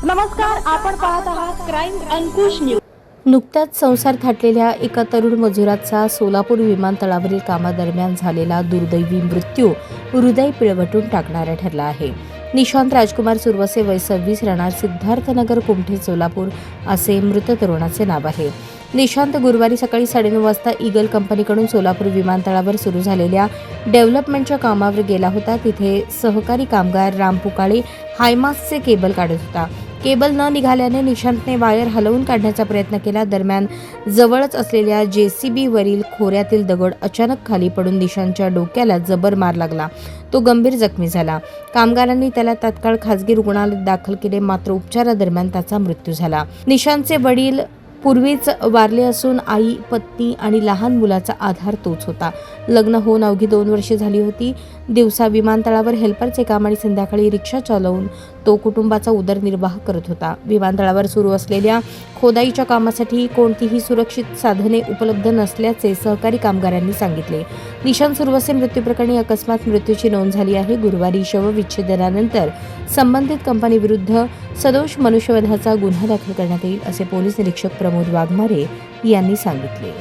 नमस्कार, आपण पाहत आहात क्राईम अंकुश न्यूज। नुकताच संसार थाटलेल्या एका तरुण मजुराचा सोलापूर विमानतळावरील कामादरम्यान झालेला दुर्दैवी मृत्यू हृदय पिळवटून टाकणारा ठरला आहे। निशांत राजकुमार सुरवसे, वय 26, राहणार सिद्धार्थनगर, कुमठे, सोलापूर असे मृत तरुणाचे नाव आहे। निशांत गुरुवारी सकाळी 9:30 वाजता ईगल कंपनीकडून सोलापूर विमानतळावर सुरू झालेल्या डेव्हलपमेंटच्या कामावर गेला होता। तिथे सहकारी कामगार राम पुकाळे हायमासचे केबल काढत होता। केबल न निघाल्याने निशांतने वायर हलवून काढण्याचा प्रयत्न केला। दरम्यान जवळच असलेल्या JCB वरील खोऱ्यातील दगड अचानक खाली पडून निशांतच्या डोक्याला जबर मार लागला। तो गंभीर जखमी झाला। कामगारांनी त्याला तात्काळ खासगी रुग्णालयात दाखल केले, मात्र उपचारादरम्यान त्याचा मृत्यू झाला। निशांतचे वडील पूर्वीच वारले असून आई, पत्नी आणि लहान मुलाचा आधार तोच होता। लग्न होऊन अवघी 2 वर्षे झाली होती। दिवसा विमानतळावर हेल्परचे काम आणि संध्याकाळी रिक्षा चालवून तो कुटुंबाचा उदरनिर्वाह करत होता। विमानतळावर सुरू असलेल्या खोदाईच्या कामासाठी कोणतीही सुरक्षित साधने उपलब्ध नसल्याचे सहकारी कामगारांनी सांगितले। निशांत सुरवसे मृत्यूप्रकरणी अकस्मात मृत्यूची नोंद झाली आहे। गुरुवारी शवविच्छेदनानंतर संबंधित कंपनीविरुद्ध सदोष मनुष्यवधाचा गुन्हा दाखल करण्यात येईल, असे पोलीस निरीक्षक प्रमोद वाघमारे यांनी सांगितले।